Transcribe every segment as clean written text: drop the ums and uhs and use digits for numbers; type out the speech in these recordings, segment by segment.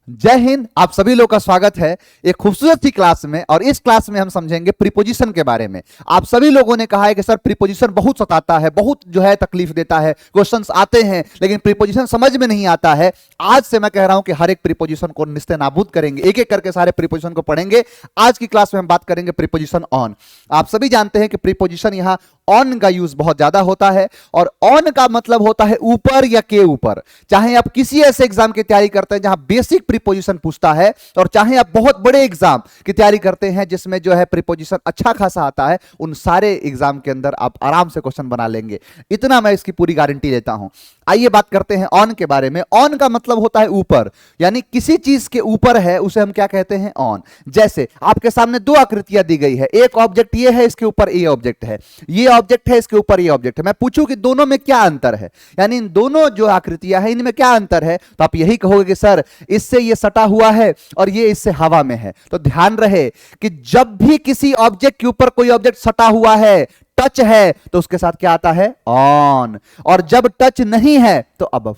जय हिंद। आप सभी लोग का स्वागत है एक खूबसूरत सी क्लास में। और इस क्लास में हम समझेंगे प्रीपोजिशन के बारे में। आप सभी लोगों ने कहा है कि सर प्रीपोजिशन बहुत सताता है, बहुत जो है तकलीफ देता है, क्वेश्चंस आते हैं लेकिन प्रीपोजिशन समझ में नहीं आता है। आज से मैं कह रहा हूं कि हर एक प्रीपोजिशन को निस्तेनाबूद करेंगे, एक एक करके सारे प्रीपोजिशन को पढ़ेंगे। आज की क्लास में हम बात करेंगे प्रीपोजिशन ऑन। आप सभी जानते हैं कि प्रीपोजिशन यहां ऑन का यूज बहुत ज्यादा होता है, और ऑन का मतलब होता है ऊपर या के ऊपर। चाहे आप किसी ऐसे एग्जाम की तैयारी करते हैं जहां बेसिक प्रीपोजिशन पूछता है, और चाहे आप बहुत बड़े एग्जाम की तैयारी करते हैं जिसमें जो है प्रीपोजिशन अच्छा खासा आता है, उन सारे एग्जाम के अंदर आप आराम से क्वेश्चन बना लेंगे, इतना मैं इसकी पूरी गारंटी लेता हूं। आइए बात करते हैं ऑन के बारे में। ऑन का मतलब होता है ऊपर, यानी किसी चीज के ऊपर है उसे हम क्या कहते हैं? ऑन। जैसे आपके सामने दो आकृतियां दी गई है, एक ऑब्जेक्ट ये है, इसके ऊपर ये ऑब्जेक्ट है, ये ऑब्जेक्ट है, इसके ऊपर ये ऑब्जेक्ट है। मैं पूछूं कि दोनों में क्या अंतर है, यानी इन दोनों जो आकृतियां हैं इनमें क्या अंतर है, तो आप यही कहोगे कि सर इससे ये सटा हुआ है और ये इससे हवा में है। तो ध्यान रहे कि जब भी किसी ऑब्जेक्ट के ऊपर कोई ऑब्जेक्ट सटा हुआ है, टच है, तो उसके साथ क्या आता है? ऑन। और जब टच नहीं है तो अबव।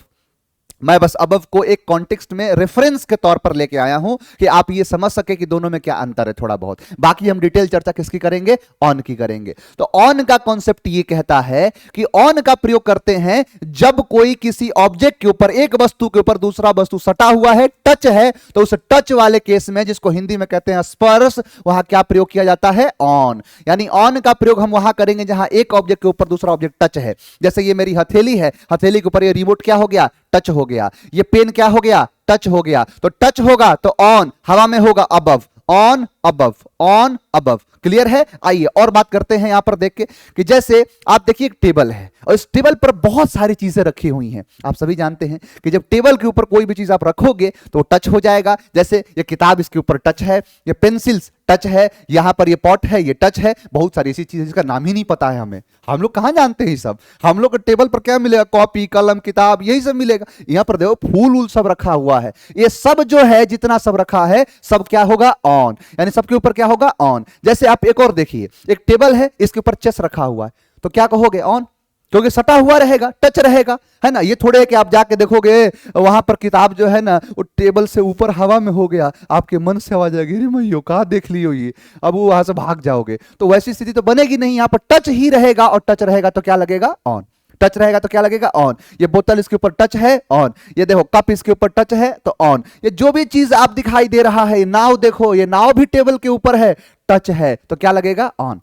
मैं बस अबव को एक कॉन्टेक्स्ट में रेफरेंस के तौर पर लेके आया हूं कि आप ये समझ सके कि दोनों में क्या अंतर है थोड़ा बहुत। बाकी हम डिटेल चर्चा किसकी करेंगे? ऑन की करेंगे। तो ऑन का कॉन्सेप्ट ये कहता है कि ऑन का प्रयोग करते हैं जब कोई किसी ऑब्जेक्ट के ऊपर, एक वस्तु के ऊपर दूसरा वस्तु सटा हुआ है, टच है, तो उस टच वाले केस में, जिसको हिंदी में कहते हैं स्पर्श, वहां क्या प्रयोग किया जाता है? ऑन। यानी ऑन का प्रयोग हम वहां करेंगे जहां एक ऑब्जेक्ट के ऊपर दूसरा ऑब्जेक्ट टच है। जैसे ये मेरी हथेली है, हथेली के ऊपर ये रिमोट क्या हो गया? टच हो गया। ये पेन क्या हो गया? टच हो गया। तो टच होगा तो ऑन, हवा में होगा above. On above, on above. Clear है? आइए और बात करते हैं यहां पर देख के कि जैसे आप देखिए एक टेबल है और इस टेबल पर बहुत सारी चीजें रखी हुई हैं। आप सभी जानते हैं कि जब टेबल के ऊपर कोई भी चीज आप रखोगे तो टच हो जाएगा। जैसे ये किताब, इसके ऊपर टच है, ये पेंसिल्स टच है, यहां पर ये पॉट है, ये टच है। बहुत सारी ऐसी चीजें जिसका नाम ही नहीं पता है हमें। हम लोग कहां जानते हैं सब? हम लोग के टेबल पर क्या मिलेगा? कॉपी, कलम, किताब, यही सब मिलेगा। यहां पर देखो फूल वूल सब रखा हुआ है। ये सब जो है, जितना सब रखा है, सब क्या होगा? ऑन। यानी सबके ऊपर क्या होगा? ऑन। जैसे आप एक और देखिए, एक टेबल है, इसके ऊपर चेस रखा हुआ है, तो क्या कहोगे? ऑन, क्योंकि सटा हुआ रहेगा, टच रहेगा, है ना। ये थोड़े कि आप जाके देखोगे वहां पर किताब जो है ना, वो टेबल से ऊपर हवा में हो गया, आपके मन से आवाज आएगी, अरे मैयो कहा देख लियो ये, अब वो वहां से भाग जाओगे। तो वैसी स्थिति तो बनेगी नहीं। यहां पर टच ही रहेगा, और टच रहेगा तो क्या लगेगा? ऑन। टच रहेगा तो क्या लगेगा? ऑन। ये बोतल इसके ऊपर टच है, ऑन। ये देखो कप इसके ऊपर टच है तो ऑन। ये जो भी चीज आप दिखाई दे रहा है, नाव देखो, ये नाव भी टेबल के ऊपर है, टच है, तो क्या लगेगा? ऑन।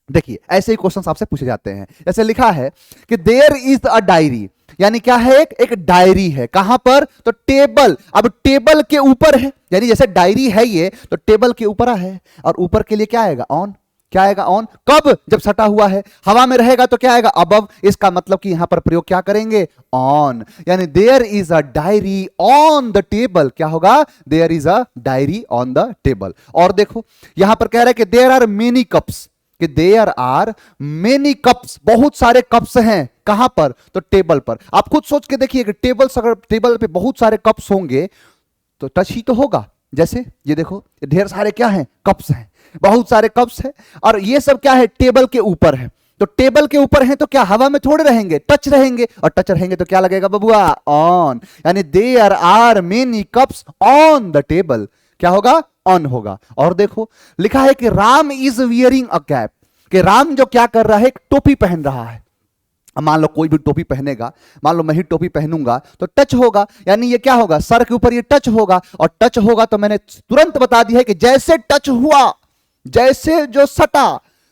देखिए ऐसे ही क्वेश्चंस आपसे पूछे जाते हैं। जैसे लिखा है कि देयर इज अ डायरी, यानी क्या है? एक डायरी है। कहां पर? तो टेबल। अब टेबल के ऊपर है, यानी जैसे डायरी है ये, तो टेबल के ऊपर है, और ऊपर के लिए क्या आएगा? ऑन। क्या आएगा? ऑन। कब? जब सटा हुआ है। हवा में रहेगा तो क्या आएगा? अबव। इसका मतलब कि यहां पर प्रयोग क्या करेंगे? ऑन। यानी there is a diary on the table. क्या होगा? There is a diary on the table. और देखो यहां पर कह रहा है कि देयर आर मेनी कप्स, कि देयर आर मेनी कप्स, बहुत सारे कप्स हैं। कहां पर? तो टेबल पर। आप खुद सोच के देखिए कि अगर टेबल पे बहुत सारे कप्स होंगे तो टच ही तो होगा। जैसे ये देखो, ढेर सारे क्या हैं? कप्स हैं, बहुत सारे कप्स हैं, और ये सब क्या है? टेबल के ऊपर है। तो टेबल के ऊपर है तो क्या हवा में थोड़े रहेंगे? टच रहेंगे, और टच रहेंगे तो क्या लगेगा बबुआ? ऑन। यानी there are many cups on the table. क्या होगा? ऑन होगा। और देखो लिखा है कि Ram is wearing a cap, कि राम जो क्या कर रहा है? एक टोपी पहन रहा है। अब मान लो कोई भी टोपी पहनेगा, मान लो मैं ही टोपी पहनूंगा तो टच होगा, यानी ये क्या होगा? सर के ऊपर ये टच होगा, और टच होगा तो मैंने तुरंत बता दिया है कि जैसे टच हुआ, जैसे जो सटा,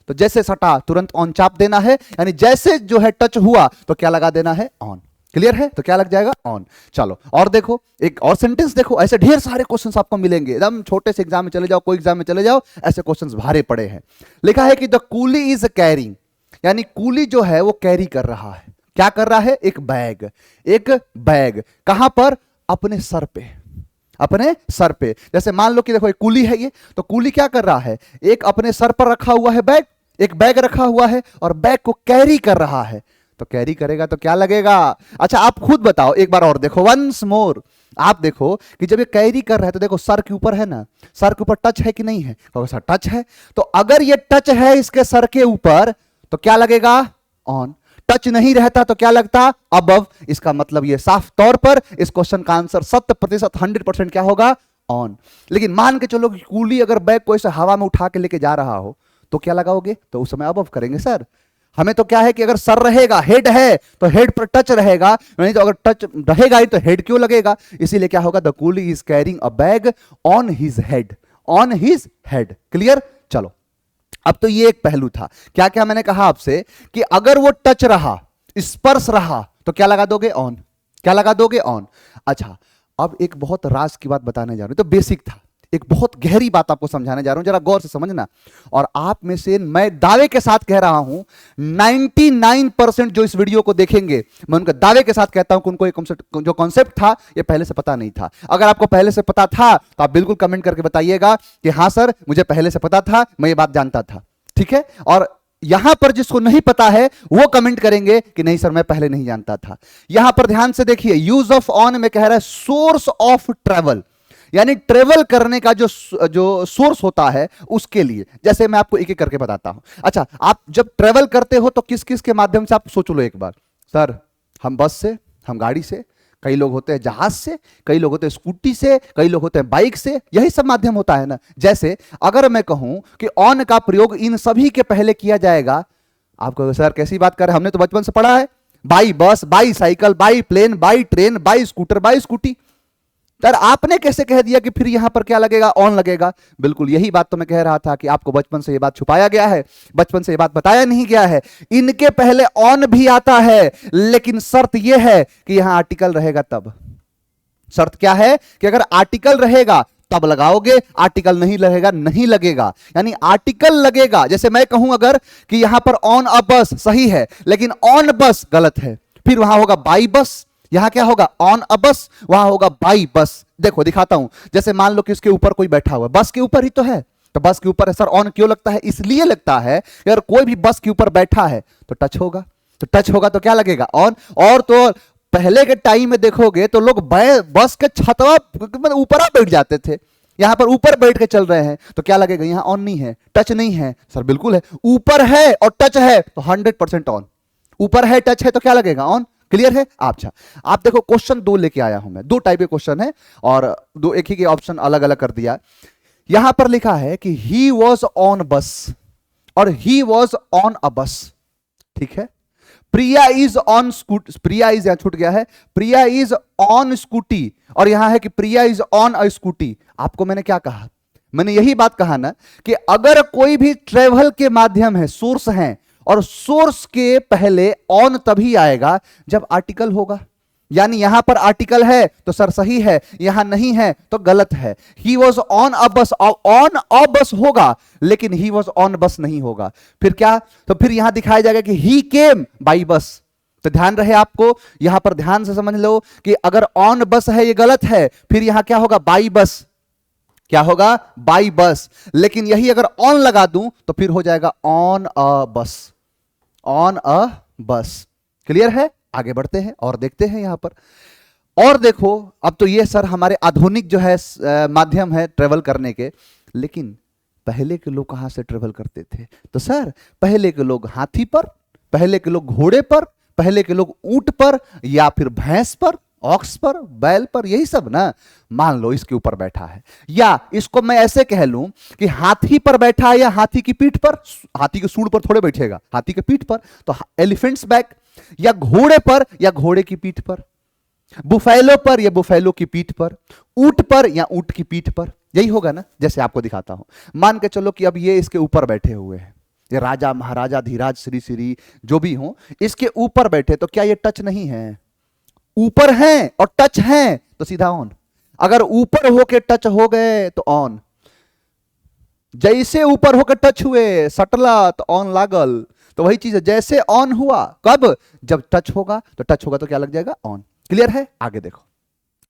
तो जैसे सटा तुरंत ऑन चाप देना है, यानी जैसे जो है टच हुआ तो क्या लगा देना है? ऑन। क्लियर है? तो क्या लग जाएगा? ऑन। चलो और देखो एक और सेंटेंस देखो। ऐसे ढेर सारे क्वेश्चंस आपको मिलेंगे, एकदम छोटे से एग्जाम में चले जाओ, कोई एग्जाम में चले जाओ, ऐसे क्वेश्चंस भारे पड़े हैं। लिखा है कि द कूली इज कैरिंग, यानी कूली जो है वो कैरी कर रहा है। क्या कर रहा है? एक बैग। एक बैग कहां पर? अपने सर पे। अपने सर पे। जैसे मान लो कि देखो एक कूली है ये, तो कूली क्या कर रहा है? एक अपने सर पर रखा हुआ है बैग, एक बैग रखा हुआ है, और बैग को कैरी कर रहा है। तो कैरी करेगा तो क्या लगेगा? अच्छा आप खुद बताओ एक बार और देखो, वंस मोर। आप देखो कि जब ये कैरी कर रहा है तो देखो सर के ऊपर है ना, सर के ऊपर टच है कि नहीं है? तो सर टच है, तो अगर ये टच है इसके सर के ऊपर तो क्या लगेगा? ऑन। टच नहीं रहता तो क्या लगता, अबव। इसका मतलब ये साफ तौर पर इस क्वेश्चन का आंसर 100%, 100% क्या होगा, ऑन। लेकिन मान के चलो कि कूली अगर बैग को ऐसे हवा में उठा के लेके जा रहा हो तो क्या लगाओगे, तो उस समय अबव करेंगे सर। हमें तो क्या है कि अगर सर रहेगा, हेड है तो हेड पर टच रहेगा, नहीं तो अगर टच रहेगा ही तो हेड क्यों लगेगा। इसीलिए क्या होगा, the coolie is carrying a bag on his head, on his head. Clear. चलो अब तो ये एक पहलू था। क्या क्या मैंने कहा आपसे कि अगर वो टच रहा, स्पर्श रहा, तो क्या लगा दोगे, ऑन। क्या लगा दोगे, ऑन। अच्छा अब एक बहुत राज की बात बताने जा रहा हूं, तो बेसिक था, एक बहुत गहरी बात आपको समझाने जा रहा हूं, जरा गौर से समझना। और आप में से मैं दावे के साथ कह रहा हूं 99% जो इस वीडियो को देखेंगे, मैं उनका दावे के साथ कहता हूं कि उनको जो कॉन्सेप्ट था ये पहले से पता नहीं था। अगर आपको पहले से पता था तो आप बिल्कुल कमेंट करके बताइएगा कि हां सर मुझे पहले से पता था, मैं ये बात जानता था। ठीक है। और यहां पर जिसको नहीं पता है वो कमेंट करेंगे कि नहीं सर मैं पहले नहीं जानता था। यहां पर ध्यान से देखिए, यूज ऑफ ऑन में कह रहा है सोर्स ऑफ ट्रेवल, यानी ट्रेवल करने का जो सोर्स होता है उसके लिए। जैसे मैं आपको एक एक करके बताता हूं। अच्छा आप जब ट्रेवल करते हो तो किस किस के माध्यम से, आप सोच लो एक बार। सर हम बस से, हम गाड़ी से, कई लोग होते हैं जहाज से, कई लोग होते हैं स्कूटी से, कई लोग होते हैं बाइक से, यही सब माध्यम होता है ना। जैसे अगर मैं कहूं कि ऑन का प्रयोग इन सभी के पहले किया जाएगा, आप कहोगे सर कैसी बात कर रहे हैं, हमने तो बचपन से पढ़ा है, by bus, by cycle, by plane, by train, by scooter, by scooty. Sir आपने कैसे कह दिया कि फिर यहां पर क्या लगेगा, ऑन लगेगा। बिल्कुल यही बात तो मैं कह रहा था कि आपको बचपन से ये बात छुपाया गया है, बचपन से ये बात बताया नहीं गया है। इनके पहले ऑन भी आता है, लेकिन शर्त यह है कि यहां आर्टिकल रहेगा तब। शर्त क्या है कि अगर आर्टिकल रहेगा तब लगाओगे, आर्टिकल नहीं लगेगा नहीं लगेगा। यानी आर्टिकल लगेगा, जैसे मैं कहूं अगर कि यहां पर ऑन अ बस सही है, लेकिन ऑन बस गलत है, फिर वहां होगा बाई बस, यहां क्या होगा, ऑन अ बस, वहां होगा बाई बस। देखो दिखाता हूं, जैसे मान लो कि इसके ऊपर कोई बैठा हुआ है, बस के ऊपर ही तो है, तो बस के ऊपर है। सर ऑन क्यों लगता है, इसलिए लगता है कि अगर कोई भी बस के ऊपर बैठा है तो टच होगा, तो टच होगा तो क्या लगेगा, ऑन। और तो पहले के टाइम में देखोगे तो लोग बस के छतवा ऊपर बैठ जाते थे, यहां पर ऊपर बैठ के चल रहे हैं तो क्या लगेगा, यहां ऑन नहीं है, टच नहीं है। सर बिल्कुल है, ऊपर है और टच है तो 100% ऑन। ऊपर है टच है तो क्या लगेगा, ऑन। क्लियर है। अच्छा आप देखो क्वेश्चन 2 लेके आया हूं मैं, 2 टाइप के क्वेश्चन है और दो एक ही के ऑप्शन अलग अलग कर दिया। यहां पर लिखा है कि ही वॉज ऑन बस और ही वॉज ऑन अ बस। ठीक है। Priya is on scooty, Priya is, यहां छूट गया है, प्रिया इज ऑन स्कूटी, और यहां है कि प्रिया इज ऑन अ स्कूटी। आपको मैंने क्या कहा, मैंने यही बात कहा ना कि अगर कोई भी ट्रेवल के माध्यम है, सोर्स है, और सोर्स के पहले ऑन तभी आएगा जब आर्टिकल होगा। यानी यहां पर आर्टिकल है तो सर सही है, यहां नहीं है तो गलत है। ही वॉज ऑन अ बस, ऑन अ बस होगा लेकिन ही वॉज ऑन बस नहीं होगा। फिर क्या, तो फिर यहां दिखाया जाएगा कि ही केम बाई बस। तो ध्यान रहे आपको, यहां पर ध्यान से समझ लो कि अगर ऑन बस है ये गलत है, फिर यहां क्या होगा, बाई बस। क्या होगा, बाई बस। लेकिन यही अगर ऑन लगा दूं तो फिर हो जाएगा ऑन अ बस, ऑन अ बस। क्लियर है। आगे बढ़ते हैं और देखते हैं यहां पर। और देखो अब तो ये सर हमारे आधुनिक जो है माध्यम है ट्रेवल करने के, लेकिन पहले के लोग कहां से ट्रेवल करते थे, तो सर पहले के लोग हाथी पर, पहले के लोग घोड़े पर, पहले के लोग ऊंट पर, या फिर भैंस पर, ऑक्स पर, बैल पर, यही सब ना। मान लो इसके ऊपर बैठा है, या इसको मैं ऐसे कह लूं कि हाथी पर बैठा है या हाथी की पीठ पर, हाथी के सूंड पर थोड़े बैठेगा, हाथी के पीठ पर, तो एलिफेंट्स बैक, या घोड़े पर या घोड़े की पीठ पर, बुफैलो पर या बुफैलो की पीठ पर, ऊंट पर या ऊंट की पीठ पर, यही होगा ना। जैसे आपको दिखाता हूं, मान के चलो कि अब ये इसके ऊपर बैठे हुए हैं, ये राजा महाराजा धीराज श्री श्री जो भी हो, इसके ऊपर बैठे, तो क्या ये टच नहीं है, ऊपर हैं और टच हैं तो सीधा ऑन। अगर ऊपर होके टच हो गए तो ऑन, जैसे ऊपर होकर टच हुए सटला तो ऑन लागल। तो वही चीज है, जैसे ऑन हुआ कब, जब टच होगा, तो टच होगा तो क्या लग जाएगा, ऑन। क्लियर है। आगे देखो,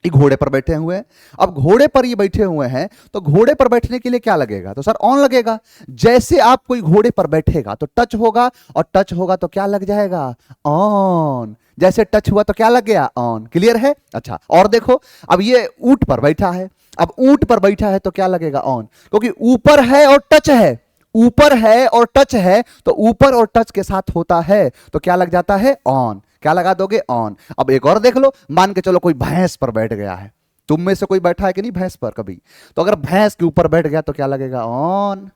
ये घोड़े पर बैठे हुए हैं, अब घोड़े पर ये बैठे हुए हैं तो घोड़े पर बैठने के लिए क्या लगेगा, तो सर ऑन लगेगा। जैसे आप कोई घोड़े पर बैठेगा तो टच होगा, और टच होगा तो क्या लग जाएगा, ऑन। जैसे टच हुआ तो क्या लग गया, ऑन। क्लियर है। अच्छा और देखो, अब ये ऊंट पर बैठा है, अब ऊंट पर बैठा है तो क्या लगेगा, ऑन, क्योंकि ऊपर है और टच है, ऊपर है और टच है तो ऊपर और टच के साथ होता है तो क्या लग जाता है? ऑन। क्या लगा दोगे? ऑन। अब एक और देख लो, मान के चलो कोई भैंस पर बैठ गया है, तुम में से कोई बैठा है कि नहीं भैंस पर कभी? तो अगर भैंस के ऊपर बैठ गया तो क्या लगेगा? ऑन।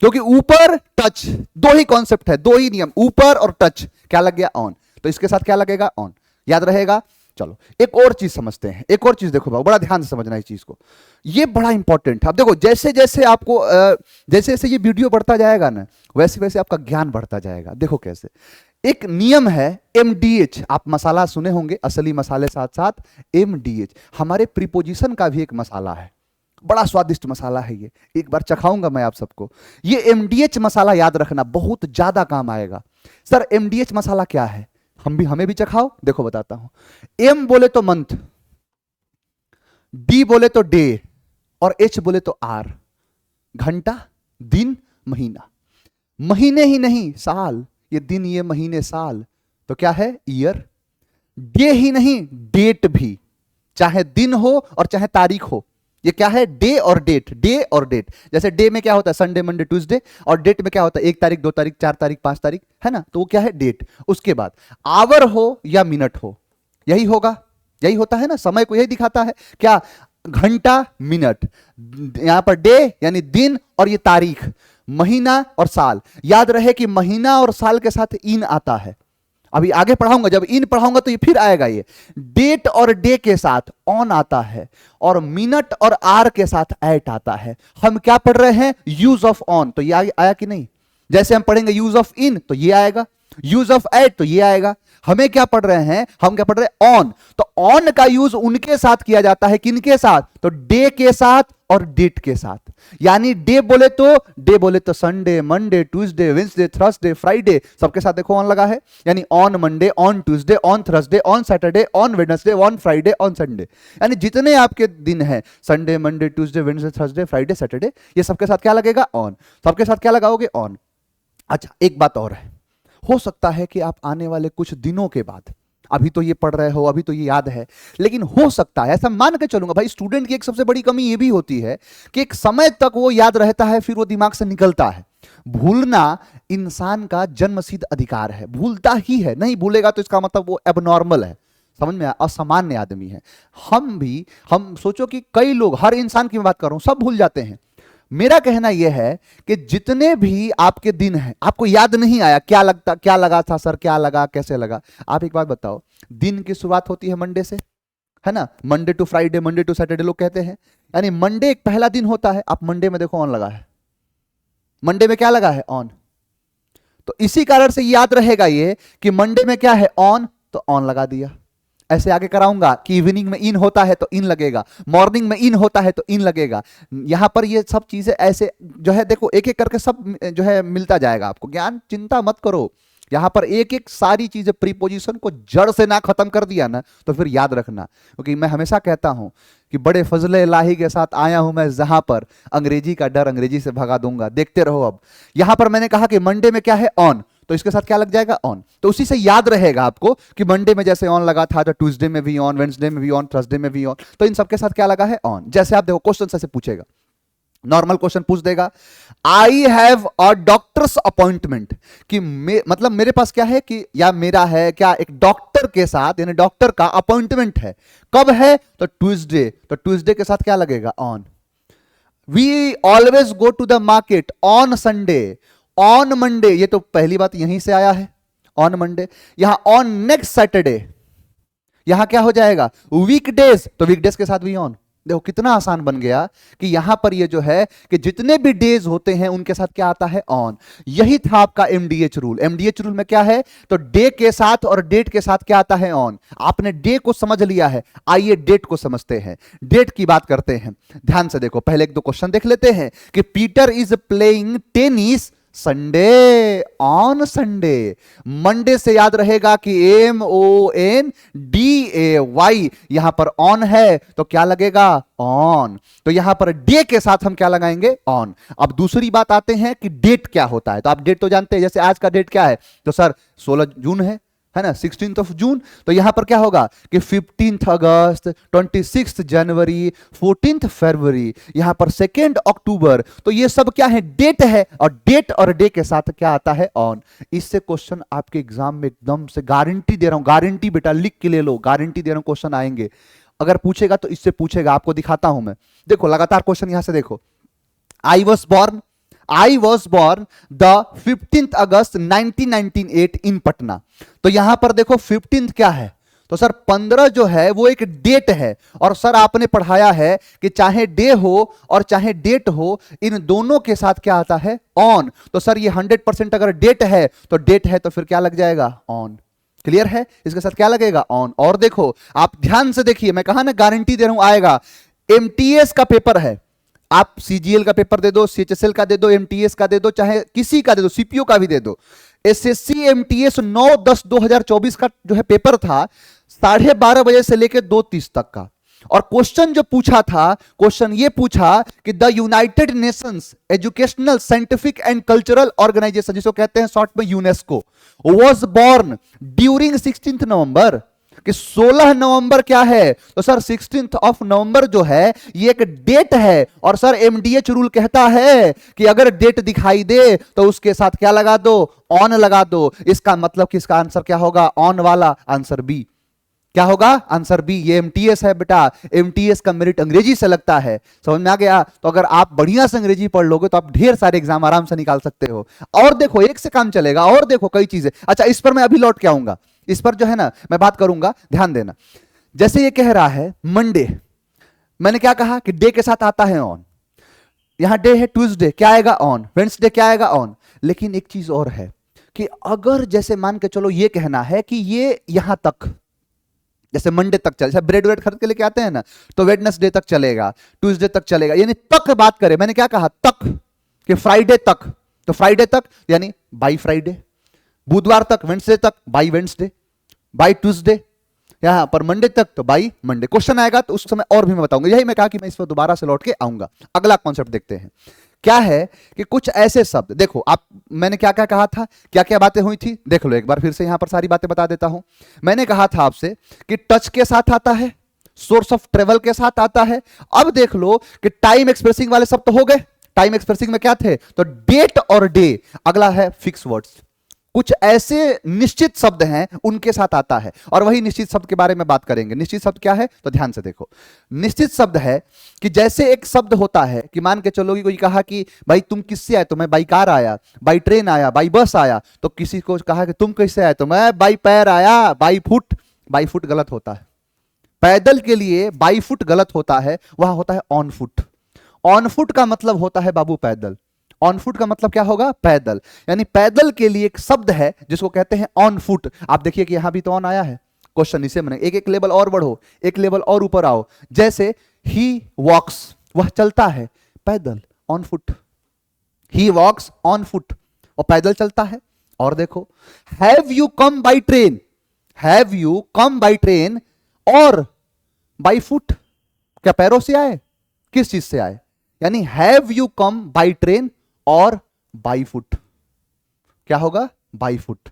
क्योंकि ऊपर टच, दो ही कॉन्सेप्ट है, दो ही नियम, ऊपर और टच, क्या लग गया? ऑन। तो इसके साथ क्या लगेगा? ऑन। याद रहेगा? चलो एक और चीज समझते हैं, एक और चीज देखो भाई, बड़ा ध्यान से समझना इस चीज को, ये बड़ा इंपॉर्टेंट है। अब देखो जैसे जैसे आपको जैसे जैसे ये वीडियो बढ़ता जाएगा ना, वैसे वैसे आपका ज्ञान बढ़ता जाएगा। देखो कैसे, एक नियम है एमडीएच, आप मसाला सुने होंगे, असली मसाले साथ साथ एमडीएच, हमारे प्रीपोजिशन का भी एक मसाला है, बड़ा स्वादिष्ट मसाला है ये, एक बार चखाऊंगा मैं आप सबको। ये एमडीएच मसाला याद रखना, बहुत ज्यादा काम आएगा। सर एमडीएच मसाला क्या है? हमें भी चखाओ, देखो बताता हूं। एम बोले तो मंथ, डी बोले तो डे, और एच बोले तो आर, घंटा, दिन, महीना। महीने ही नहीं साल, ये दिन ये महीने साल, तो क्या है? ईयर। डे ही नहीं डेट भी, चाहे दिन हो और चाहे तारीख हो, ये क्या है? डे और डेट। डे और डेट, जैसे डे में क्या होता है? संडे, मंडे, ट्यूसडे, और डेट में क्या होता है? 1 तारीख, 2 तारीख, 4 तारीख, 5 तारीख, है ना? तो वो क्या है? डेट। उसके बाद आवर हो या मिनट हो, यही होगा, यही होता है ना, समय को यही दिखाता है क्या? घंटा, मिनट, यहां पर डे यानी दिन, और ये तारीख, महीना और साल। याद रहे कि महीना और साल के साथ इन आता है, अभी आगे पढ़ाऊंगा, जब इन पढ़ाऊंगा तो ये फिर आएगा। ये डेट और डे के साथ ऑन आता है, और मिनट और आर के साथ एट आता है। हम क्या पढ़ रहे हैं? यूज ऑफ ऑन, तो ये आया कि नहीं? जैसे हम पढ़ेंगे यूज ऑफ इन तो ये आएगा, यूज ऑफ एट तो ये आएगा। हमें क्या पढ़ रहे हैं? हम क्या पढ़ रहे हैं? ऑन। तो ऑन का यूज उनके साथ किया जाता है, किनके साथ? तो डे के साथ और डेट के साथ। यानी डे बोले तो Sunday, Monday, Tuesday, Wednesday, Thursday, Friday, सबके साथ देखो ऑन लगा है। यानी on Monday, on Tuesday, on Thursday, on Saturday, on Wednesday, on Friday, on Sunday. यानी जितने आपके दिन हैं, Sunday, Monday, Tuesday, Wednesday, Thursday, Friday, Saturday, ये सबके साथ क्या लगेगा? ऑन। सबके साथ क्या लगाओगे? ऑन। अच्छा एक बात और है, हो सकता है कि आप आने वाले कुछ दिनों के बाद, अभी तो ये पढ़ रहे हो, अभी तो ये याद है, लेकिन हो सकता है, ऐसा मान के चलूंगा भाई, स्टूडेंट की एक सबसे बड़ी कमी ये भी होती है कि एक समय तक वो याद रहता है, फिर वो दिमाग से निकलता है। भूलना इंसान का जन्मसिद्ध अधिकार है, भूलता ही है, नहीं भूलेगा तो इसका मतलब वो एबनॉर्मल है, समझ में, असामान्य आदमी है। हम सोचो कि कई लोग, हर इंसान की मैं बात कर रहा हूं, सब भूल जाते हैं। मेरा कहना यह है कि जितने भी आपके दिन हैं, आपको याद नहीं आया, क्या लगा था सर, क्या लगा, कैसे लगा? आप एक बात बताओ, दिन की शुरुआत होती है मंडे से, है ना? Monday to Friday, Monday to Saturday लोग कहते हैं, यानी मंडे एक पहला दिन होता है। आप मंडे में देखो ऑन लगा है, मंडे में क्या लगा है? ऑन। तो इसी कारण से याद रहेगा ये कि मंडे में क्या है? ऑन, तो ऑन लगा दिया। ऐसे आगे कराऊंगा कि इवनिंग में इन होता है तो इन लगेगा, मॉर्निंग में इन होता है तो इन लगेगा। यहां पर ये सब चीजें ऐसे जो है, देखो एक एक करके सब जो है मिलता जाएगा आपको ज्ञान, चिंता मत करो। यहां पर एक एक सारी चीजें, प्रीपोजिशन को जड़ से ना खत्म कर दिया ना तो फिर याद रखना, क्योंकि मैं हमेशा कहता हूं कि बड़े फजले इलाही के साथ आया हूं मैं, जहां पर अंग्रेजी का डर अंग्रेजी से भगा दूंगा। देखते रहो। अब यहां पर मैंने कहा कि मंडे में क्या है? ऑन, तो इसके साथ क्या लग जाएगा? ऑन। तो उसी से याद रहेगा आपको कि मंडे में जैसे ऑन लगा था तो ट्यूसडे में भी ऑन, वेडनेसडे में भी ऑन, थर्सडे में भी ऑन, तो इन सबके साथ क्या लगा है? ऑन। जैसे आप देखो क्वेश्चन ऐसे पूछेगा, नॉर्मल क्वेश्चन पूछ देगा, I have a doctor's appointment, कि मतलब मेरे पास क्या है कि, या मेरा है क्या, एक डॉक्टर के साथ, यानी डॉक्टर का अपॉइंटमेंट है। कब है? तो ट्यूसडे, तो ट्यूसडे के साथ क्या लगेगा? On. We always go to the market on Sunday, on Monday, ये तो पहली बात यहीं से आया है, ऑन मंडे। यहां ऑन नेक्स्ट सैटरडे, यहां क्या हो जाएगा? वीकडेज, तो वीकडेज के साथ भी ऑन। देखो कितना आसान बन गया कि यहां पर ये जो है कि जितने भी डेज होते हैं उनके साथ क्या आता है? ऑन। यही था आपका एमडीएच रूल। एमडीएच रूल में क्या है? तो डे के साथ और डेट के साथ क्या आता है? ऑन। आपने डे को समझ लिया है, आइए डेट को समझते हैं, डेट की बात करते हैं। ध्यान से देखो, पहले एक दो क्वेश्चन देख लेते हैं कि Peter is playing tennis Sunday, on Sunday. Monday से याद रहेगा कि MONDAY, यहां पर ऑन है तो क्या लगेगा? ऑन। तो यहां पर डे के साथ हम क्या लगाएंगे? ऑन। अब दूसरी बात आते हैं कि डेट क्या होता है। तो आप डेट तो जानते हैं, जैसे आज का डेट क्या है? तो सर 16 जून है है ना, 16 जून। तो यहां पर क्या होगा कि 15 अगस्त, 26 जनवरी, 14 फरवरी, यहां पर 2 अक्टूबर। तो ये सब क्या है, डेट है, और डेट और डे के साथ क्या आता है, ऑन। इससे क्वेश्चन आपके एग्जाम में एकदम से गारंटी दे रहा हूं, गारंटी बेटा लिख के ले लो, गारंटी दे रहा हूं क्वेश्चन आएंगे। अगर पूछेगा तो इससे पूछेगा, आपको दिखाता हूं मैं। देखो लगातार क्वेश्चन यहां से देखो। I was born the 15th August 1998 in Patna. तो यहां पर देखो 15 क्या है, तो सर 15 जो है वो एक डेट है, और सर आपने पढ़ाया है कि चाहे डे हो और चाहे डेट हो, इन दोनों के साथ क्या आता है, ऑन। तो सर ये 100% अगर डेट है तो डेट है तो फिर क्या लग जाएगा, ऑन। क्लियर है, इसके साथ क्या लगेगा, ऑन। और देखो आप ध्यान से देखिए, मैं कहा ना गारंटी दे रहा हूं आएगा। एमटीएस का पेपर है, आप सीजीएल का पेपर दे दो, सीएचएसएल का दे दो, एमटीएस का दे दो, चाहे किसी का दे दो, सीपीओ का भी दे दो। एसएससी एमटीएस 9/10/2024 का जो है पेपर था, 12:30 बजे से लेकर 2:30 तक का। और क्वेश्चन जो पूछा था, क्वेश्चन ये पूछा कि the United Nations Educational Scientific and Cultural Organization, जिसको कहते हैं शॉर्ट में UNESCO, was born during 16 November. कि 16 नवंबर क्या है, तो सर 16 नवंबर जो है ये एक डेट है, और सर एमडीएच रूल कहता है कि अगर डेट दिखाई दे तो उसके साथ क्या लगा दो, ऑन लगा दो। इसका मतलब कि इसका आंसर क्या होगा, ऑन वाला, आंसर बी। क्या होगा, आंसर बी। ये एमटीएस है बेटा, एमटीएस का मेरिट अंग्रेजी से लगता है, समझ में आ गया। तो अगर आप बढ़िया से अंग्रेजी पढ़ लोगे तो आप ढेर सारे एग्जाम आराम से निकाल सकते हो। और देखो एक से काम चलेगा, और देखो कई चीजें। अच्छा इस पर मैं अभी लौट के आऊंगा, इस पर जो है ना मैं बात करूंगा, ध्यान देना। जैसे ये कह रहा है मंडे, मैंने क्या कहा कि डे के साथ आता है ऑन। यहां डे है ट्यूसडे, क्या आएगा, ऑन। वेडनेसडे क्या आएगा, ऑन। लेकिन एक चीज और है कि अगर जैसे मान के चलो ये कहना है कि ये यहां तक, जैसे मंडे तक चले, ब्रेड वेड खरीद के लेके आते हैं ना, तो वेडनेसडे तक चलेगा, ट्यूसडे तक चलेगा, यानी तक बात करें। मैंने क्या कहा, तक, कि फ्राइडे तक, तो फ्राइडे तक यानी बाई फ्राइडे, बुधवार तक, वेडनेसडे तक बाई वेडनेसडे, बाई ट्यूसडे, यहां पर मंडे तक तो बाई मंडे। क्वेश्चन आएगा तो उस समय और भी मैं बताऊंगा। यही मैं कहा कि मैं इस पर दोबारा से लौट के आऊंगा। अगला कॉन्सेप्ट देखते हैं, क्या है कि कुछ ऐसे शब्द देखो आप, मैंने क्या क्या कहा था, क्या क्या बातें हुई थी, देख लो एक बार फिर से, यहां पर सारी बातें बता देता हूं। मैंने कहा था आपसे कि टच के साथ आता है, सोर्स ऑफ ट्रेवल के साथ आता है। अब देख लो कि टाइम एक्सप्रेसिंग वाले शब्द तो हो गए। टाइम एक्सप्रेसिंग में क्या थे, तो डेट और डे। अगला है फिक्स वर्ड्स, कुछ ऐसे निश्चित शब्द हैं उनके साथ आता है, और वही निश्चित शब्द के बारे में बात करेंगे। निश्चित शब्द क्या है, तो ध्यान से देखो। निश्चित शब्द है कि जैसे एक शब्द होता है कि मान के चलो कि कोई कहा कि भाई तुम किससे आए, तो मैं बाई कार आया, बाई ट्रेन आया, बाई बस आया। तो किसी को कहा कि तुम कैसे आए, तो मैं बाई पैर आया, बाई फुट। बाई फुट गलत होता है, पैदल के लिए बाई फुट गलत होता है, वहां होता है ऑन फुट। ऑन फुट का मतलब होता है बाबू पैदल। ऑन फुट का मतलब क्या होगा, पैदल। यानी पैदल के लिए एक शब्द है जिसको कहते हैं ऑन फुट। आप देखिए कि यहां भी तो ऑन आया है, क्वेश्चन इसे बने, एक एक लेवल और बढ़ो, एक लेवल और ऊपर आओ। जैसे ही वॉक्स, वह चलता है पैदल, on foot. He walks on foot, और पैदल चलता है। और देखो, have you come by train, have you come by train और बाई फुट, क्या पैरों से आए, किस चीज से आए। यानी have you come by train और बाई फुट, क्या होगा, बाई फुट।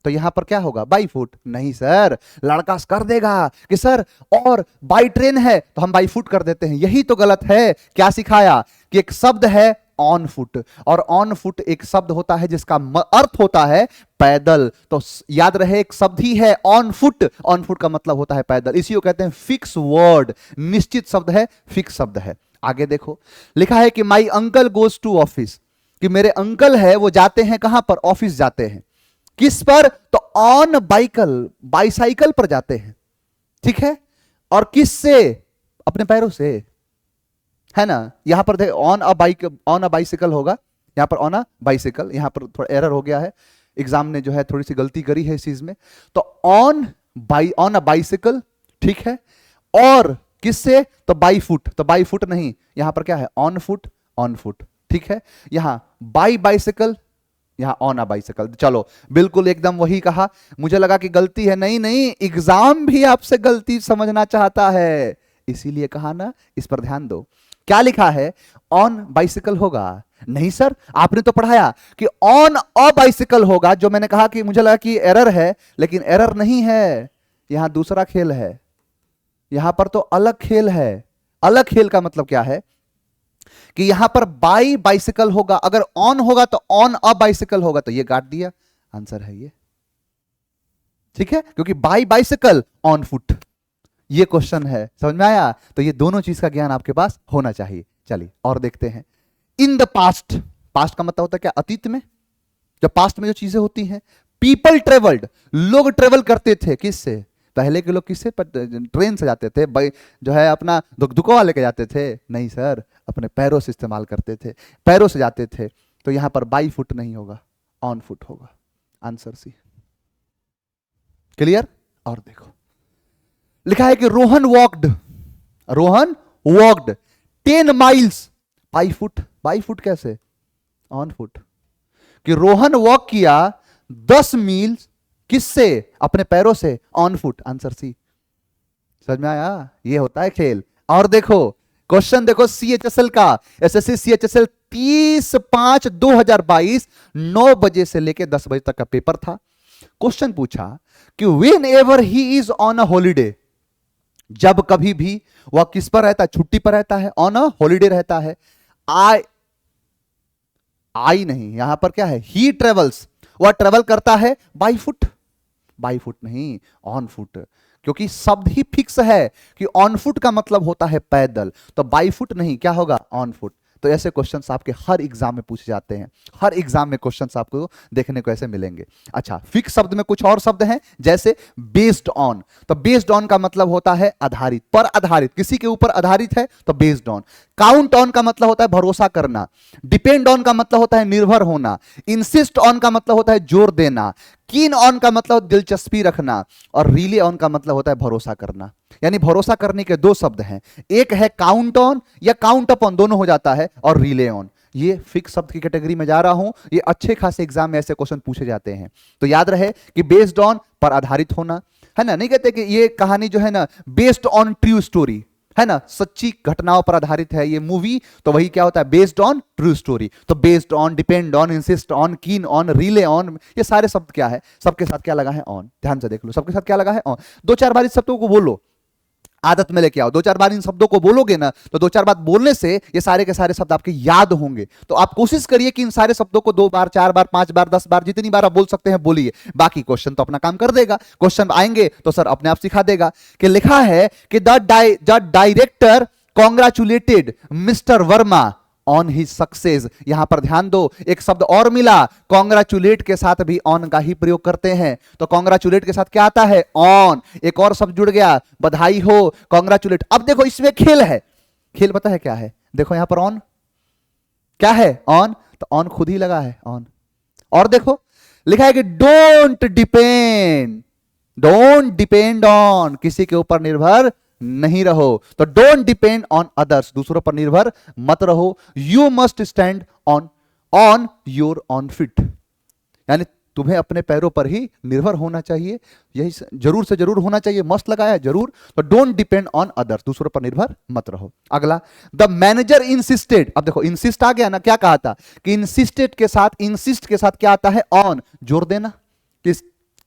तो यहां पर क्या होगा, बाई फुट। नहीं सर, लड़का कर देगा कि सर और बाई ट्रेन है तो हम बाई फुट कर देते हैं, यही तो गलत है। क्या सिखाया कि एक शब्द है ऑन फुट, और ऑन फुट एक शब्द होता है जिसका अर्थ होता है पैदल। तो याद रहे एक शब्द ही है ऑन फुट, ऑन फुट का मतलब होता है पैदल। इसी को कहते हैं फिक्स वर्ड, निश्चित शब्द है, फिक्स शब्द है। आगे देखो, लिखा है कि my uncle goes to office, कि मेरे अंकल है वो जाते हैं कहां पर, ऑफिस जाते हैं। किस पर, तो ऑन बाइकल, बाइसाइकिल पर जाते हैं, ठीक है। और किस से, अपने पैरों से, है ना। यहां पर देखो on a bike, on a bicycle होगा, यहां पर ऑन अ बाइसिकल। यहां पर थोड़ा एरर हो गया है, एग्जाम ने जो है थोड़ी सी गलती करी है इस चीज में। तो ऑन अ बाइसिकल, ठीक है। और किससे, तो बाई फुट, तो बाई फुट नहीं, यहां पर क्या है, ऑन फुट, ऑन फुट, ठीक है। यहां बाई बाइसिकल, यहां ऑन अ बाइसिकल। चलो बिल्कुल एकदम वही कहा, मुझे लगा कि गलती है, नहीं नहीं, एग्जाम भी आपसे गलती समझना चाहता है, इसीलिए कहा ना, इस पर ध्यान दो। क्या लिखा है, ऑन बाइसिकल होगा, नहीं सर, आपने तो पढ़ाया कि ऑन अ बाइसिकल होगा, जो मैंने कहा कि मुझे लगा कि एरर है, लेकिन एरर नहीं है, यहां दूसरा खेल है, यहां पर तो अलग खेल है। अलग खेल का मतलब क्या है कि यहां पर बाई बाइसिकल होगा, अगर ऑन होगा तो ऑन अ बाइसिकल होगा, तो ये काट दिया, आंसर है ये। ठीक है, क्योंकि बाई बाइसिकल ऑन फुट, ये क्वेश्चन है, समझ में आया? तो ये दोनों चीज का ज्ञान आपके पास होना चाहिए। चलिए और देखते हैं। इन द पास्ट, पास्ट का मतलब होता है क्या? अतीत में। जब पास्ट में जो चीजें होती हैं, पीपल ट्रेवल्ड, लोग ट्रेवल करते थे, किससे? पहले के लोग किससे? ट्रेन से जाते थे, जो है अपना दुकवा लेके जाते थे? नहीं सर, अपने पैरों से इस्तेमाल करते थे, पैरों से जाते थे। तो यहां पर बाई फुट नहीं होगा, ऑन फुट होगा, आंसर सी। क्लियर? और देखो लिखा है कि Rohan walked 10 miles by foot. By foot कैसे? On foot. कि रोहन वॉक किया 10 मील, किससे? अपने पैरों से, ऑन फुट, आंसर सी। समझ में आया? ये होता है खेल। और देखो क्वेश्चन देखो CHSL का, SSC CHSL 30/5/2022 9 बजे से लेके 10 बजे तक का पेपर था। क्वेश्चन पूछा कि when ever he is on a holiday, जब कभी भी वह किस पर रहता है? छुट्टी पर रहता है, ऑन अ हॉलीडे रहता है। आई नहीं, यहां पर क्या है? ही ट्रेवल्स, वह ट्रेवल करता है बाई फुट। बाई फुट नहीं, ऑन फुट, क्योंकि शब्द ही फिक्स है कि ऑन फुट का मतलब होता है पैदल, तो बाई फुट नहीं, क्या होगा? On foot. तो ऐसे क्वेश्चंस आपके हर एग्जाम में पूछे जाते हैं, हर एग्जाम में क्वेश्चंस आपको देखने को ऐसे मिलेंगे। अच्छा, फिक्स शब्द में कुछ और शब्द हैं, जैसे बेस्ड ऑन। तो बेस्ड ऑन का मतलब होता है आधारित, पर आधारित, किसी के ऊपर आधारित है तो बेस्ड ऑन। काउंट ऑन का मतलब होता है भरोसा करना। डिपेंड ऑन का मतलब होता है निर्भर होना। इंसिस्ट ऑन का मतलब होता है जोर देना। कीन ऑन का मतलब दिलचस्पी रखना। और रिले ऑन का मतलब होता है भरोसा करना। यानी भरोसा करने के दो शब्द हैं, एक है काउंट ऑन या काउंट अप ऑन, दोनों हो जाता है, और रिले ऑन। ये फिक्स शब्द की कैटेगरी में जा रहा हूं, ये अच्छे खासे एग्जाम में ऐसे क्वेश्चन पूछे जाते हैं। तो याद रहे कि बेस्ड ऑन पर आधारित होना है ना। नहीं कहते कि ये कहानी जो है ना बेस्ड ऑन ट्रू स्टोरी है ना, सच्ची घटनाओं पर आधारित है ये मूवी, तो वही क्या होता है? Based on true story. तो based on, depend on, insist on, keen on, rely on, ये सारे शब्द क्या है? सबके साथ क्या लगा है? ऑन। ध्यान से देख लो, सबके साथ क्या लगा है? ऑन। 2-4 बार इस शब्दों को बोलो, आदत में लेके आओ। 2-4 बार इन शब्दों को बोलोगे ना, तो 2-4 बार बोलने से ये सारे के सारे शब्द आपके याद होंगे। तो आप कोशिश करिए कि इन सारे शब्दों को 2 बार, 4 बार, 5 बार, 10 बार, जितनी बार आप बोल सकते हैं बोलिए। बाकी क्वेश्चन तो अपना काम कर देगा, क्वेश्चन आएंगे तो सर अपने आप सिखा देगा। कि लिखा है कि the director congratulated mister Verma on he success. यहां पर ध्यान दो, एक शब्द और मिला, कॉन्ग्रेचुलेट के साथ भी ऑन का ही प्रयोग करते हैं। तो कॉन्ग्रेचुलेट के साथ क्या आता है? ऑन। एक और शब्द जुड़ गया, बधाई हो, कॉन्ग्रेचुलेट। अब देखो इसमें खेल है, खेल पता है क्या है? देखो यहां पर ऑन क्या है? ऑन। तो ऑन खुद ही लगा है, ऑन। और देखो लिखा है कि डोंट डिपेंड ऑन, किसी के ऊपर निर्भर नहीं रहो। तो डोंट डिपेंड ऑन अदर्स, दूसरों पर निर्भर मत रहो। You must stand on your on feet, यानी तुम्हें अपने पैरों पर ही निर्भर होना चाहिए। यही जरूर से जरूर होना चाहिए, मस्त लगाया जरूर। तो डोंट डिपेंड ऑन अदर्स, दूसरों पर निर्भर मत रहो। अगला, द मैनेजर इंसिस्टेड। अब देखो इंसिस्ट आ गया ना, क्या कहा था कि इंसिस्टेड के साथ, इंसिस्ट के साथ क्या आता है? ऑन, जोर देना,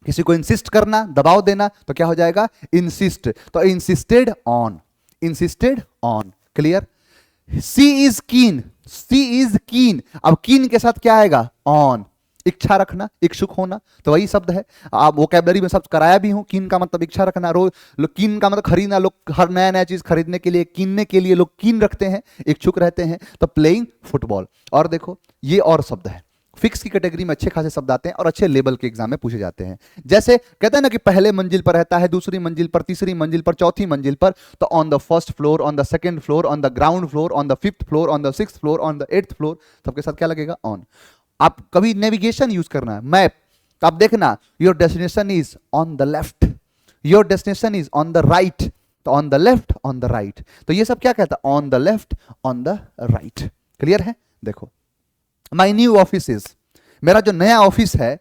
किसी को इंसिस्ट करना, दबाव देना, तो क्या हो जाएगा? इंसिस्ट। तो insisted on, insisted on. Clear? She is keen, अब कीन के साथ क्या आएगा? ऑन। इच्छा रखना, इच्छुक होना, तो वही शब्द है। आप वोकैबुलरी में शब्द कराया भी हूं। कीन का मतलब इच्छा रखना, कीन का मतलब खरीदना, लोग हर नया नया चीज खरीदने के लिए, कीनने के लिए लोग कीन रखते हैं, इच्छुक रहते हैं। तो प्लेइंग फुटबॉल। और देखो ये और शब्द है, फिक्स की कैटेगरी में अच्छे खासे शब्द आते हैं और अच्छे लेवल के एग्जाम में पूछे जाते हैं। जैसे कहते हैं ना कि पहले मंजिल पर रहता है, दूसरी मंजिल पर, तीसरी मंजिल पर, चौथी मंजिल पर। तो on the first floor, on the second floor, on the ground floor, on the 5th floor, on the 6th floor, on the 8th floor, सबके साथ क्या लगेगा? ऑन। आप कभी नेविगेशन यूज करना है, मैप, तो आप देखना your destination is on the left, your destination is on the right, तो on the left, on the right. तो ये सब क्या कहता है? On the left, on the right. Clear है? देखो, माई न्यू ऑफिस इज, मेरा जो नया ऑफिस है,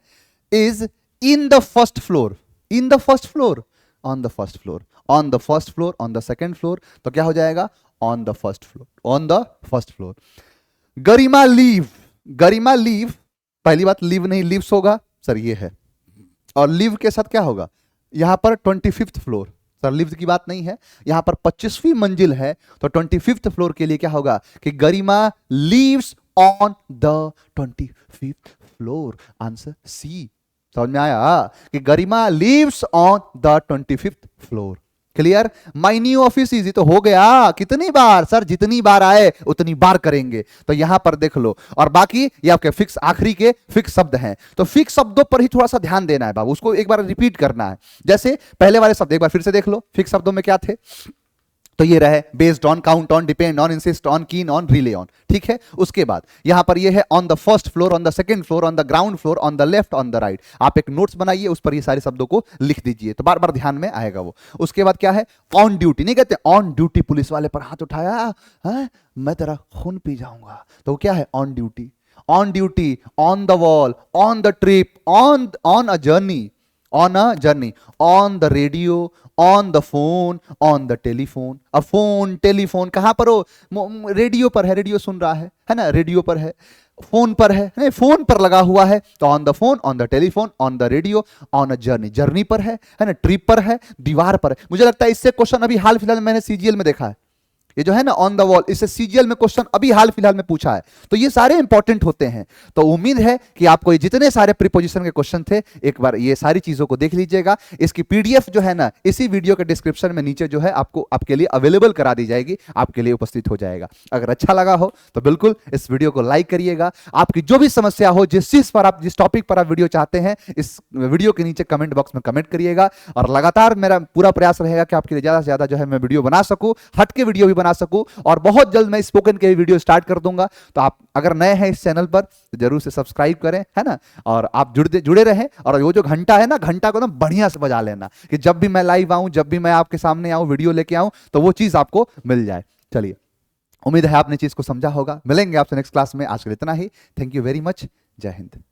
is in the first floor, in the first floor, on the first floor, on the first floor, on the second floor, तो क्या हो जाएगा? On the first floor, on the first floor. Garima leave, Garima leave, पहली बात leave नहीं leaves होगा sir, ये है, और लीव के साथ क्या होगा, यहां पर 25th फ्लोर, सर लीव की बात नहीं है, यहां पर 25वीं मंजिल है, तो 25th फ्लोर के लिए क्या होगा कि Garima leaves on the 25th floor, answer C. समझ में आया कि Garima leaves on the 25th floor. Clear. My new office is, तो हो गया कितनी बार सर, जितनी बार आए उतनी बार करेंगे, तो यहां पर देख लो, और बाकी ये आपके फिक्स आखिरी के फिक्स शब्द हैं, तो फिक्स शब्दों पर ही थोड़ा सा ध्यान देना है बाबू, उसको एक बार रिपीट करना है। जैसे पहले वाले शब्द एक बार फिर से देख लो, फिक्स शब्दों में क्या थे, तो ये रहे based on, count on, depend on, insist on, keen on, rely on, ठीक है। उसके बाद यहां पर ये है on the first floor, on the second floor, on the ground floor, on the left, on the right. आप एक नोट्स बनाइए, उस पर ये सारे शब्दों को लिख दीजिए, तो बार बार ध्यान में आएगा वो। उसके बाद क्या है, ऑन ड्यूटी, नहीं कहते ऑन ड्यूटी, पुलिस वाले पर हाथ उठाया है, मैं तेरा खून पी जाऊंगा, तो क्या है on duty. On duty, on the wall, on the trip, on a journey, on a journey, on the radio, on the phone, on the telephone. अब फोन टेलीफोन कहां पर हो, रेडियो पर है, रेडियो सुन रहा है ना, रेडियो पर है, फोन पर है, नहीं फोन पर लगा हुआ है, तो on the phone, on the telephone, on the radio, on a journey, journey पर है ना, ट्रिप पर है, दीवार पर है। मुझे लगता है इससे क्वेश्चन अभी हाल फिलहाल में मैंने सीजीएल में देखा है, ये जो है ना ऑन द वॉल, इससे सीजीएल में क्वेश्चन अभी हाल फिलहाल में पूछा है, तो ये सारे इंपॉर्टेंट होते हैं। तो उम्मीद है कि आपको ये जितने सारे प्रीपोजिशन के क्वेश्चन थे, एक बार ये सारी चीजों को देख लीजिएगा। इसकी पीडीएफ जो है ना इसी वीडियो के डिस्क्रिप्शन में नीचे जो है आपको आपके लिए अवेलेबल करा दी जाएगी, आपके लिए उपस्थित हो जाएगा। अगर अच्छा लगा हो तो बिल्कुल इस वीडियो को लाइक करिएगा। आपकी जो भी समस्या हो, जिस चीज पर आप, जिस टॉपिक पर आप वीडियो चाहते हैं, इस वीडियो के नीचे कमेंट बॉक्स में कमेंट करिएगा, और लगातार मेरा पूरा प्रयास रहेगा कि आपके लिए ज्यादा से ज्यादा जो है मैं वीडियो बना सकूं, हटके वीडियो भी बना सकूं, और बहुत जल्द मैं स्पोकन के वीडियो स्टार्ट कर दूंगा। तो आप अगर नए हैं इस चैनल पर तो जरूर से सब्सक्राइब करें, है ना, और आप जुड़े रहें, और वो जो घंटा है ना, घंटा को ना बढ़िया से बजा लेना कि जब भी मैं लाइव आऊं, जब भी मैं आपके सामने आऊं, वीडियो लेके आऊं, तो वो चीज आपको मिल जाए। चलिए, उम्मीद है आपने चीज को समझा होगा। मिलेंगे आपसे नेक्स्ट क्लास में, आज के लिए इतना ही। Thank you very much. जय हिंद।